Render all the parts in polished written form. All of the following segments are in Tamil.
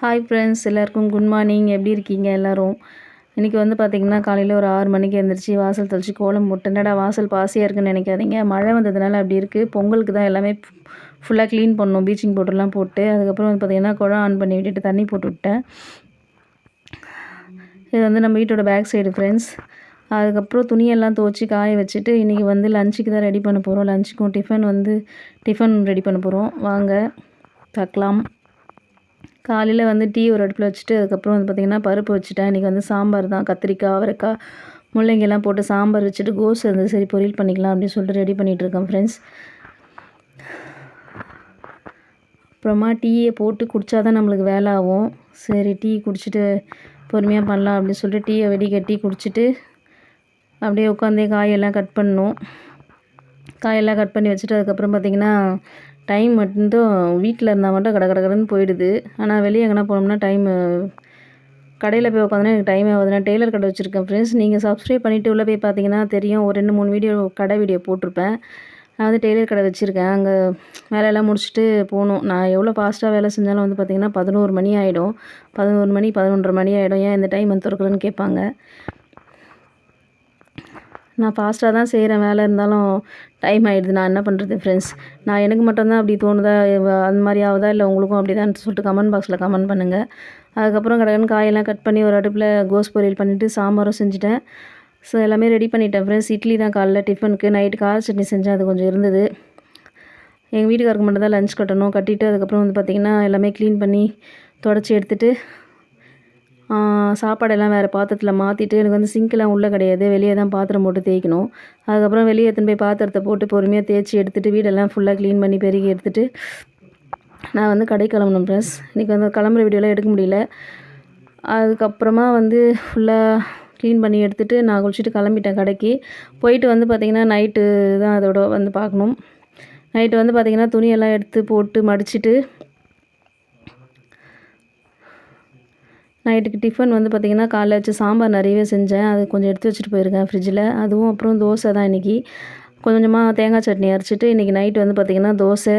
ஹாய் ஃப்ரெண்ட்ஸ், எல்லாருக்கும் குட் மார்னிங். எப்படி இருக்கீங்க எல்லோரும்? இன்றைக்கி வந்து பார்த்திங்கன்னா காலையில் ஒரு 6 மணிக்கு எழுந்திரிச்சி வாசல் தெளித்து கோலம் போட்டு, என்னடா வாசல் பாசியாக இருக்குன்னு நினைக்காதீங்க. மழை வந்ததுனால அப்படி இருக்குது. பொங்கலுக்கு தான் எல்லாமே ஃபுல்லாக க்ளீன் பண்ணணும், ப்ளீச்சிங் பவுடர்லாம் போட்டு. அதுக்கப்புறம் வந்து பார்த்திங்கன்னா குழாய் ஆன் பண்ணி விட்டுட்டு தண்ணி போட்டு விட்டேன். இது வந்து நம்ம வீட்டோட பேக் சைடு ஃப்ரெண்ட்ஸ். அதுக்கப்புறம் துணியெல்லாம் துவச்சி காய வச்சுட்டு இன்றைக்கி வந்து லஞ்சுக்கு தான் ரெடி பண்ண போகிறோம். லஞ்சுக்கும் டிஃபன் ரெடி பண்ண போகிறோம். வாங்க பார்க்கலாம். காலையில் வந்து டீ ஒரு அடுப்பில் வச்சுட்டு அதுக்கப்புறம் வந்து பார்த்திங்கன்னா பருப்பு வச்சுட்டேன். இன்றைக்கி வந்து சாம்பார் தான். கத்திரிக்காய், அவரைக்காய், முள்ளங்கிலாம் போட்டு சாம்பார் வச்சுட்டு கோஸ் வந்து சரி பொரியல் பண்ணிக்கலாம் அப்படின்னு சொல்லிட்டு ரெடி பண்ணிகிட்ருக்கேன் ஃப்ரெண்ட்ஸ். அப்புறமா டீயை போட்டு குடித்தா தான் நம்மளுக்கு வேலை ஆகும். சரி டீ குடிச்சிட்டு பொறுமையாக பண்ணலாம் அப்படின்னு சொல்லிட்டு டீயை வெடிகட்டி குடிச்சிட்டு அப்படியே உட்காந்தே காயெல்லாம் கட் பண்ணணும். காயெல்லாம் கட் பண்ணி வச்சுட்டு அதுக்கப்புறம் பார்த்திங்கன்னா டைம் மட்டும் வீட்டில் இருந்தால் மட்டும் கடன்னு போயிடுது. ஆனால் வெளியே எங்கன்னா போனோம்னா கடையில் போய் உட்காந்தோன்னா எனக்கு டைம் ஆகுது. நான் டெய்லர் கடை வச்சுருக்கேன் ஃப்ரெண்ட்ஸ். நீங்கள் சப்ஸ்கிரைப் பண்ணிவிட்டு உள்ளே போய் பார்த்தீங்கன்னா தெரியும். ஒரு 2-3 கடை வீடியோ போட்டிருப்பேன். நான் வந்து டெய்லர் கடை வச்சுருக்கேன். அங்கே வேலையெல்லாம் முடிச்சுட்டு போகணும். நான் எவ்வளோ ஃபாஸ்ட்டாக வேலை செஞ்சாலும் வந்து பார்த்திங்கன்னா 11 மணி ஆகிடும். 11 மணி 11:30 மணி ஆகிடும். ஏன் இந்த டைம் வந்து திறக்குதுன்னு கேட்பாங்க. நான் ஃபாஸ்ட்டாக தான் செய்கிறேன். வேலை இருந்தாலும் டைம் ஆகிடுது. நான் என்ன பண்ணுறது ஃப்ரெண்ட்ஸ்? எனக்கு மட்டும்தான் அப்படி தோணுதா, அந்த மாதிரி ஆகுதா, இல்லை உங்களுக்கும் அப்படி தான் சொல்லிட்டு கமெண்ட் பாக்ஸில் கமெண்ட் பண்ணுங்கள். அதுக்கப்புறம் கடகடன்னு காயெல்லாம் கட் பண்ணி ஒரு அடுப்பில் கோஸ் பொரியல் பண்ணிவிட்டு சாம்பாரும் செஞ்சுட்டேன். ஸோ எல்லாமே ரெடி பண்ணிட்டேன் ஃப்ரெண்ட்ஸ். இட்லி தான் காலைல டிஃபனுக்கு. நைட்டு கார சட்னி செஞ்சேன், அது கொஞ்சம் இருந்தது. எங்கள் வீட்டுக்காருக்கு மட்டும் தான் லஞ்ச் கட்டணும். கட்டிட்டு அதுக்கப்புறம் வந்து பார்த்திங்கன்னா எல்லாமே க்ளீன் பண்ணி தொடச்சி எடுத்துகிட்டு சாப்பாடெல்லாம் வேறு பாத்திரத்தில் மாற்றிட்டு, எனக்கு வந்து சிங்க்கெலாம் உள்ளே கிடையாது, வெளியே தான் பாத்திரம் போட்டு தேய்க்கணும். அதுக்கப்புறம் வெளியே எடுத்துன்னு போய் பாத்திரத்தை போட்டு பொறுமையாக தேய்ச்சி எடுத்துகிட்டு வீடெல்லாம் ஃபுல்லாக க்ளீன் பண்ணி பெருகி எடுத்துகிட்டு நான் வந்து கடை கிளம்பணும் ஃப்ரெண்ட்ஸ். இன்றைக்கி வந்து கிளம்புற வீடியோலாம் எடுக்க முடியல. அதுக்கப்புறமா வந்து ஃபுல்லாக க்ளீன் பண்ணி எடுத்துகிட்டு நான் குளிச்சுட்டு கிளம்பிட்டேன் கடைக்கு. போயிட்டு வந்து பார்த்திங்கன்னா நைட்டு தான் அதோட வந்து பார்க்கணும். நைட்டு வந்து பார்த்திங்கன்னா துணியெல்லாம் எடுத்து போட்டு மடிச்சுட்டு நைட்டுக்கு டிஃபன் வந்து பார்த்திங்கன்னா காலைல வச்சு சாம்பார் நிறையவே செஞ்சேன். அது கொஞ்சம் எடுத்து வச்சுட்டு போயிருக்கேன் ஃப்ரிட்ஜில். அதுவும் அப்புறம் தோசை தான் இன்றைக்கி. கொஞ்சமாக தேங்காய் சட்னி அரைச்சிட்டு இன்றைக்கி நைட்டு வந்து பார்த்திங்கன்னா தோசை,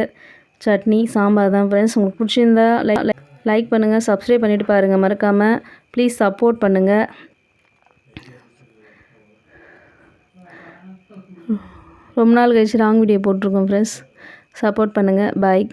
சட்னி, சாம்பார் தான் ஃப்ரெண்ட்ஸ். உங்களுக்கு பிடிச்சிருந்தா லைக் பண்ணுங்கள், சப்ஸ்கிரைப் பண்ணிவிட்டு பாருங்கள் மறக்காமல். ப்ளீஸ் சப்போர்ட் பண்ணுங்கள். ரொம்ப நாள் கழிச்சு ராங் வீடியோ போட்டிருக்கோம் ஃப்ரெண்ட்ஸ். சப்போர்ட் பண்ணுங்கள். பாய்.